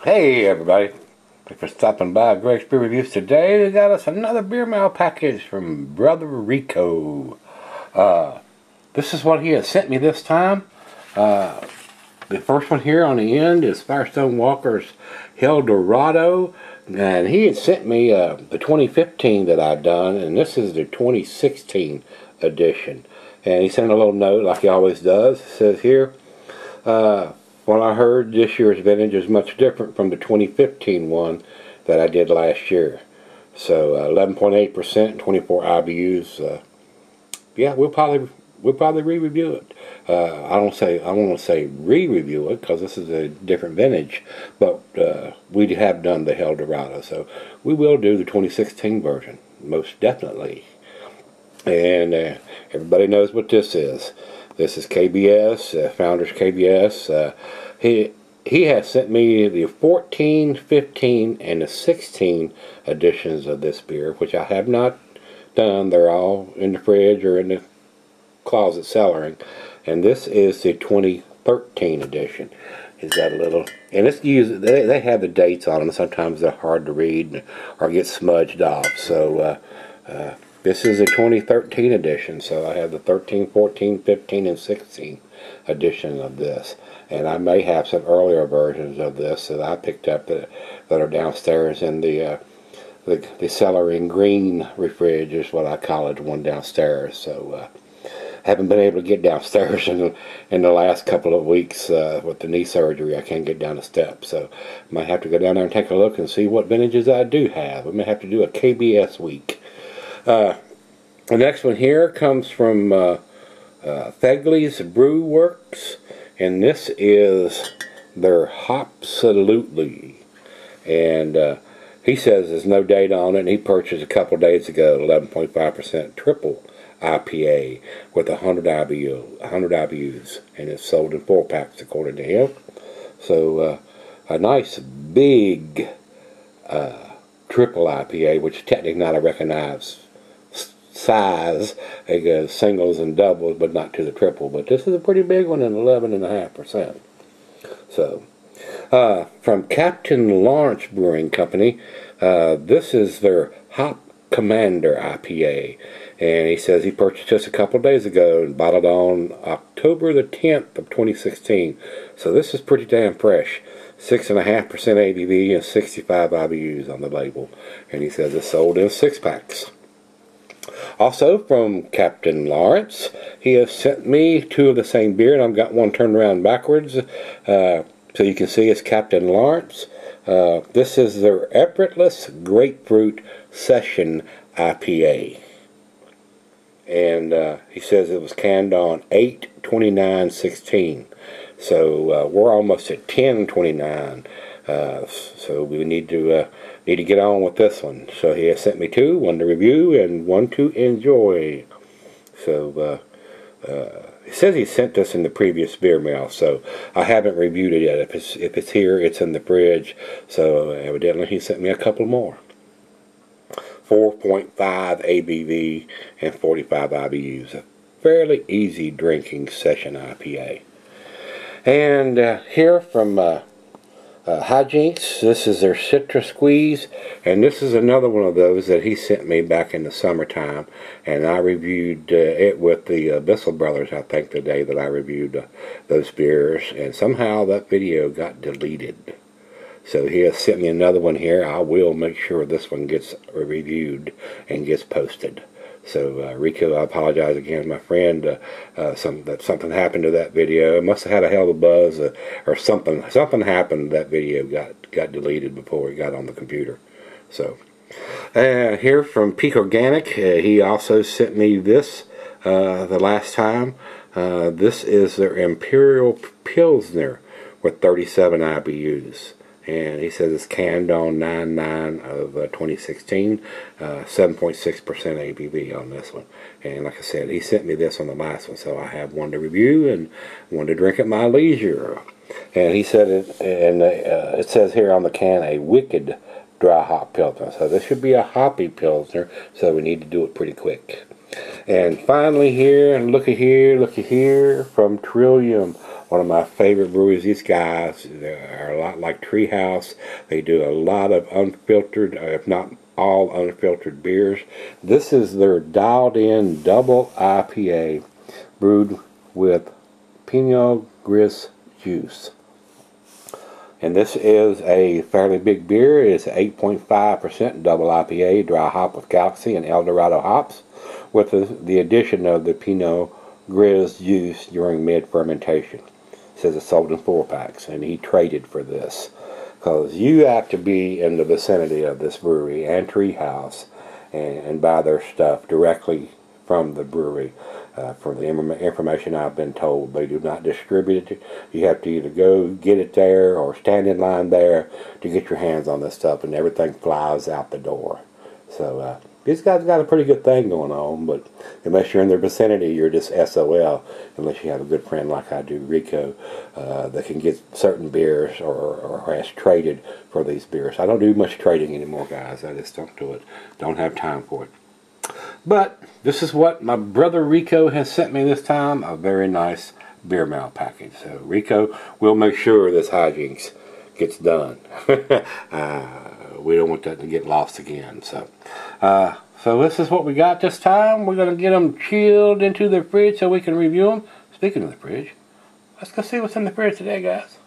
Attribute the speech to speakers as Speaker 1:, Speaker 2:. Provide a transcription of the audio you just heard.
Speaker 1: Hey everybody, thanks for stopping by Greg's Beer Reviews. Today we got us another beer mail package from Brother Rico. This is what he has sent me this time. The first one here on the end is Firestone Walker's El Dorado, and he had sent me the 2015 that I'd done, and this is the 2016 edition. And he sent a little note like he always does. It says here, well, I heard this year's vintage is much different from the 2015 one that I did last year. So 11.8%, 24 IBUs. Yeah, we'll probably re-review it. I won't say re-review it because this is a different vintage, but we have done the El Dorado, so we will do the 2016 version most definitely. And everybody knows what this is. This is KBS, Founders KBS. He has sent me the 14, 15, and the 16 editions of this beer, which I have not done. They're all in the fridge or in the closet cellaring. And this is the 2013 edition. He's got a little, and it's used. They have the dates on them. Sometimes they're hard to read or get smudged off. So this is a 2013 edition, so I have the 13, 14, 15, and 16 edition of this. And I may have some earlier versions of this that I picked up that are downstairs in the cellaring green refrige is what I call it, one downstairs. So haven't been able to get downstairs in the last couple of weeks with the knee surgery. I can't get down the steps, so I might have to go down there and take a look and see what vintages I do have. I may have to do a KBS week. The next one here comes from Fegley's Brew Works, and this is their Hopsalutely. And he says there's no date on it, and he purchased a couple days ago 11.5% triple IPA with 100 IBUs, and it's sold in 4-packs according to him. So a nice big triple IPA, which is technically not a recognized size. It goes singles and doubles, but not to the triple. But this is a pretty big one, at 11.5%. So, from Captain Lawrence Brewing Company, this is their Hop Commander IPA. And he says he purchased this a couple days ago and bought it on October the 10th of 2016. So this is pretty damn fresh. 6.5% ABV and 65 IBUs on the label. And he says it's sold in 6-packs. Also from Captain Lawrence, he has sent me two of the same beer, and I've got one turned around backwards so you can see it's Captain Lawrence. This is their Effortless Grapefruit Session IPA. And he says it was canned on 8/29/16. So we're almost at 10/29. So we need to get on with this one. So he has sent me two, one to review and one to enjoy. So he says he sent this in the previous beer mail, so I haven't reviewed it yet. If it's here, it's in the fridge. So evidently he sent me a couple more. 4.5 ABV and 45 IBUs. A fairly easy drinking session IPA. And here from Hijinks, this is their Citrus Squeeze, and this is another one of those that he sent me back in the summertime, and I reviewed it with the Bissell Brothers, I think, the day that I reviewed those beers, and somehow that video got deleted. So he has sent me another one here. I will make sure this one gets reviewed and gets posted. So Rico, I apologize again, my friend. Something happened to that video. It must have had a hell of a buzz, or something. Something happened. That video got deleted before it got on the computer. So here from Peak Organic, he also sent me this the last time. This is their Imperial Pilsner with 37 IBUs. And he says it's canned on 9/9 of 2016, 7.6% ABV on this one. And like I said, he sent me this on the last one, so I have one to review and one to drink at my leisure. And he said it, and it says here on the can, a wicked dry hop Pilsner. So this should be a hoppy Pilsner, so we need to do it pretty quick. And finally here, looky here, from Trillium, one of my favorite breweries. These guys are a lot like Treehouse. They do a lot of unfiltered, if not all unfiltered beers. This is their dialed in double IPA brewed with Pinot Gris juice. And this is a fairly big beer. It's 8.5% double IPA, dry hop with Galaxy and Eldorado hops, with the addition of the Pinot Gris juice during mid-fermentation. It says it's sold in 4-packs, and he traded for this. Because you have to be in the vicinity of this brewery and Treehouse and buy their stuff directly from the brewery. For the information I've been told, they do not distribute it. You have to either go get it there or stand in line there to get your hands on this stuff, and everything flies out the door. So these guys got a pretty good thing going on, but unless you're in their vicinity, you're just SOL, unless you have a good friend like I do, Rico, that can get certain beers or has traded for these beers. I don't do much trading anymore, guys. I just don't do it. Don't have time for it. But this is what my brother Rico has sent me this time, a very nice beer mail package. So Rico, we'll make sure this hijinks gets done. We don't want that to get lost again. So this is what we got this time. We're going to get them chilled into the fridge so we can review them. Speaking of the fridge, let's go see what's in the fridge today, guys.